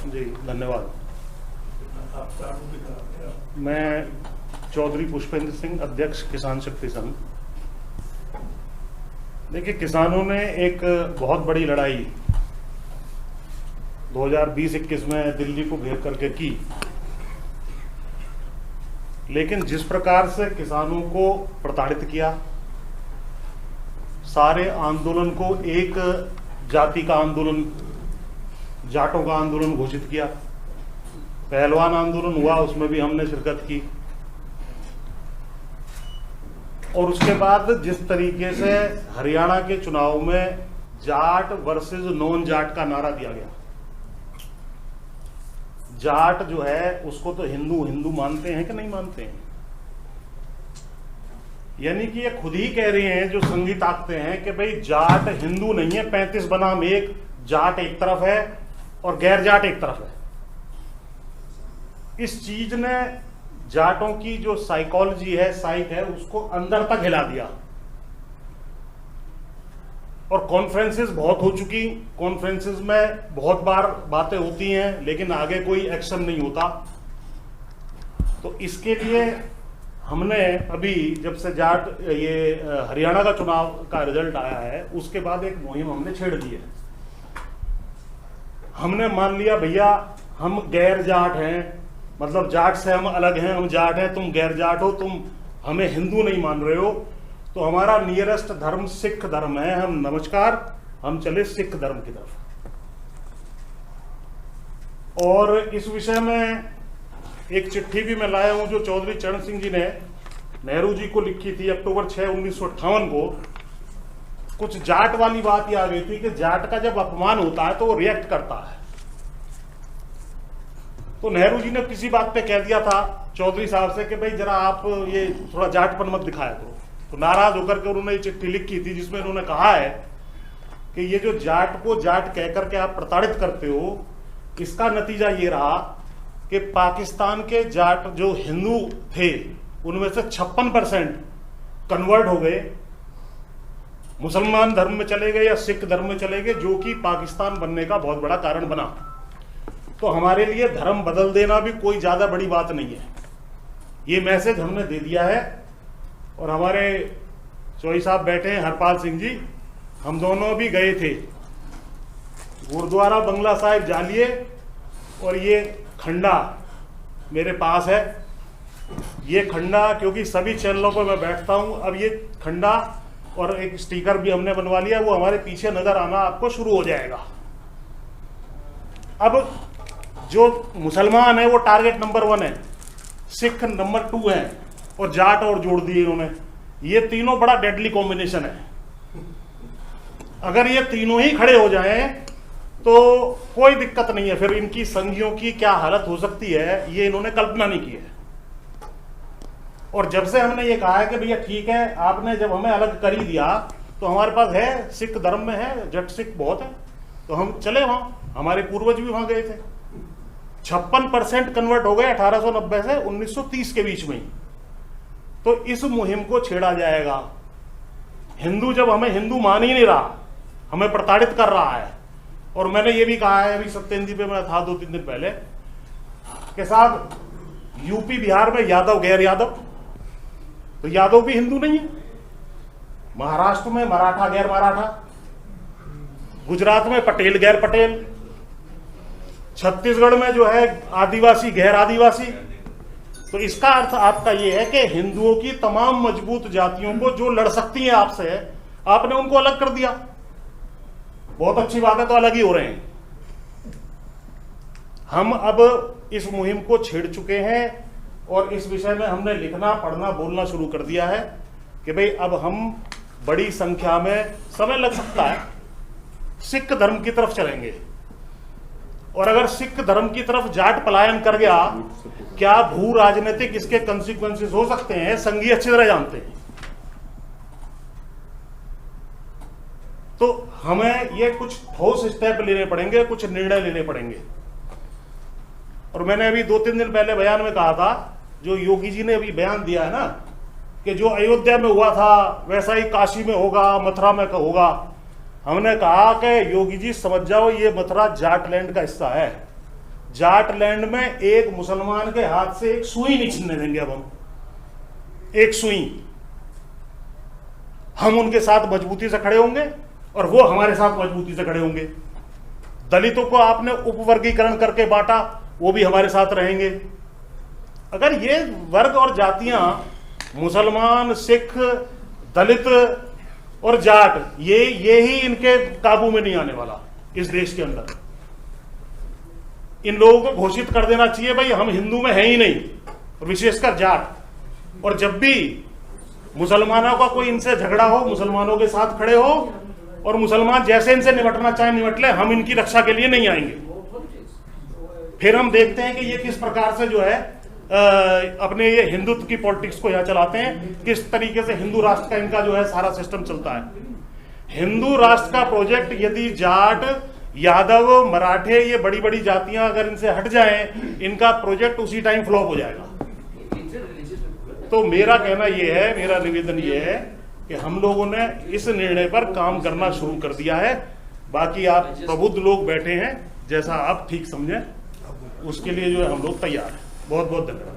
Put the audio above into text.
जी धन्यवाद। मैं चौधरी पुष्पेंद्र सिंह, अध्यक्ष किसान शक्ति संघ। देखिए, किसानों ने एक बहुत बड़ी लड़ाई 2020-21 में दिल्ली को घेर करके की, लेकिन जिस प्रकार से किसानों को प्रताड़ित किया, सारे आंदोलन को एक जाति का आंदोलन, जाटों का आंदोलन घोषित किया। पहलवान आंदोलन हुआ, उसमें भी हमने शिरकत की। और उसके बाद जिस तरीके से हरियाणा के चुनाव में जाट वर्सेस नॉन जाट का नारा दिया गया, जाट जो है उसको तो हिंदू हिंदू मानते हैं कि नहीं मानते हैं? यानी कि ये खुद ही कह रहे हैं जो संघी ताकते हैं कि भाई जाट हिंदू नहीं है, 35 बनाम 1, जाट एक तरफ है और गैर जाट एक तरफ है। इस चीज ने जाटों की जो साइकोलॉजी है, साइक है, उसको अंदर तक हिला दिया। और कॉन्फ्रेंसेस बहुत हो चुकी, कॉन्फ्रेंसेस में बहुत बार बातें होती हैं, लेकिन आगे कोई एक्शन नहीं होता। तो इसके लिए हमने अभी जब से जाट ये हरियाणा का चुनाव का रिजल्ट आया है, उसके बाद एक मुहिम हमने छेड़ दी है। हमने मान लिया भैया हम गैर जाट हैं, मतलब जाट से हम अलग हैं, हम जाट हैं, तुम गैर जाट हो, तुम हमें हिंदू नहीं मान रहे हो, तो हमारा नियरेस्ट धर्म सिख धर्म है, हम नमस्कार, हम चले सिख धर्म की तरफ। और इस विषय में एक चिट्ठी भी मैं लाया हूं जो चौधरी चरण सिंह जी ने नेहरू जी को लिखी थी अक्टूबर 6, 1958 को। कुछ जाट वाली बात ही आ गई थी कि जाट का जब अपमान होता है तो वो रिएक्ट करता है। तो नेहरू जी ने किसी बात पे कह दिया था चौधरी साहब से कि भाई जरा आप ये थोड़ा जाटपन मत दिखाया करो। तो नाराज होकर के उन्होंने ये चिट्ठी लिखी थी जिसमें उन्होंने कहा है कि ये जो जाट को जाट कह करके आप प्रताड़ित करते हो, इसका नतीजा ये रहा कि पाकिस्तान के जाट जो हिंदू थे उनमें से 56% कन्वर्ट हो गए, मुसलमान धर्म में चले गए या सिख धर्म में चले गए, जो कि पाकिस्तान बनने का बहुत बड़ा कारण बना। तो हमारे लिए धर्म बदल देना भी कोई ज्यादा बड़ी बात नहीं है। ये मैसेज हमने दे दिया है। और हमारे चौधरी साहब बैठे हैं, हरपाल सिंह जी, हम दोनों भी गए थे गुरुद्वारा बंगला साहिब जालिए, और ये खंडा मेरे पास है। ये खंडा, क्योंकि सभी चैनलों पर मैं बैठता हूं, अब ये खंडा और एक स्टिकर भी हमने बनवा लिया, वो हमारे पीछे नजर आना आपको शुरू हो जाएगा। अब जो मुसलमान है वो टारगेट नंबर 1 है, सिख नंबर 2 है, और जाट और जोड़ दिए इन्होंने। ये तीनों बड़ा डेडली कॉम्बिनेशन है। अगर ये तीनों ही खड़े हो जाएं तो कोई दिक्कत नहीं है। फिर इनकी संघियों की क्या हालत हो सकती है, ये इन्होंने कल्पना नहीं की है। और जब से हमने ये कहा है कि भैया ठीक है, आपने जब हमें अलग कर ही दिया, तो हमारे पास है, सिख धर्म में है, जट सिख बहुत है, तो हम चले वहां। हमारे पूर्वज भी वहां गए थे। 56% कन्वर्ट हो गए 1890 से 1930 के बीच में ही। तो इस मुहिम को छेड़ा जाएगा। हिंदू जब हमें हिंदू मान ही नहीं रहा, हमें प्रताड़ित कर रहा है। और मैंने ये भी कहा है, अभी सत्येंद्र जी पे मैं था 2-3 दिन पहले, कि साहब यूपी बिहार में यादव गैर यादव, तो यादव भी हिंदू नहीं है। महाराष्ट्र में मराठा गैर मराठा, गुजरात में पटेल गैर पटेल, छत्तीसगढ़ में जो है आदिवासी गैर आदिवासी। तो इसका अर्थ आपका ये है कि हिंदुओं की तमाम मजबूत जातियों को जो लड़ सकती हैं आपसे, आपने उनको अलग कर दिया। बहुत अच्छी बात है, तो अलग ही हो रहे हैं। हम अब इस मुहिम को छेड़ चुके हैं और इस विषय में हमने लिखना, पढ़ना, बोलना शुरू कर दिया है कि भाई अब हम बड़ी संख्या में, समय लग सकता है, सिख धर्म की तरफ चलेंगे। और अगर सिख धर्म की तरफ जाट पलायन कर गया, क्या भू राजनीतिक इसके कंसिक्वेंसेस हो सकते हैं, संघी अच्छी तरह जानते हैं। तो हमें ये कुछ ठोस स्टेप लेने पड़ेंगे, कुछ निर्णय लेने पड़ेंगे। और मैंने अभी 2-3 दिन पहले बयान में कहा था, जो योगी जी ने अभी बयान दिया है ना, कि जो अयोध्या में हुआ था वैसा ही काशी में होगा, मथुरा में होगा। हमने कहा कि योगी जी समझ जाओ, ये मथुरा जाटलैंड का हिस्सा है, जाट लैंड में एक मुसलमान के हाथ से एक सुई नहीं छीनने देंगे। अब हम एक सुई, हम उनके साथ मजबूती से खड़े होंगे और वो हमारे साथ मजबूती से खड़े होंगे। दलितों को आपने उपवर्गीकरण करके बांटा, वो भी हमारे साथ रहेंगे। अगर ये वर्ग और जातियां, मुसलमान, सिख, दलित और जाट, ये ही इनके काबू में नहीं आने वाला इस देश के अंदर। इन लोगों को घोषित कर देना चाहिए भाई हम हिंदू में है ही नहीं, और विशेषकर जाट। और जब भी मुसलमानों का कोई इनसे झगड़ा हो, मुसलमानों के साथ खड़े हो, और मुसलमान जैसे इनसे निपटना चाहे निपट ले, हम इनकी रक्षा के लिए नहीं आएंगे। फिर हम देखते हैं कि ये किस प्रकार से जो है अपने ये हिंदुत्व की पॉलिटिक्स को यहाँ चलाते हैं, किस तरीके से हिंदू राष्ट्र का इनका जो है सारा सिस्टम चलता है। हिंदू राष्ट्र का प्रोजेक्ट यदि जाट, यादव, मराठे, ये बड़ी बड़ी जातियां अगर इनसे हट जाएं, इनका प्रोजेक्ट उसी टाइम फ्लॉप हो जाएगा। तो मेरा कहना ये है, मेरा निवेदन ये है कि हम लोगों ने इस निर्णय पर काम करना शुरू कर दिया है। बाकी आप प्रबुद्ध लोग बैठे हैं, जैसा आप ठीक समझें उसके लिए जो है हम लोग तैयार हैं। बहुत बहुत धन्यवाद।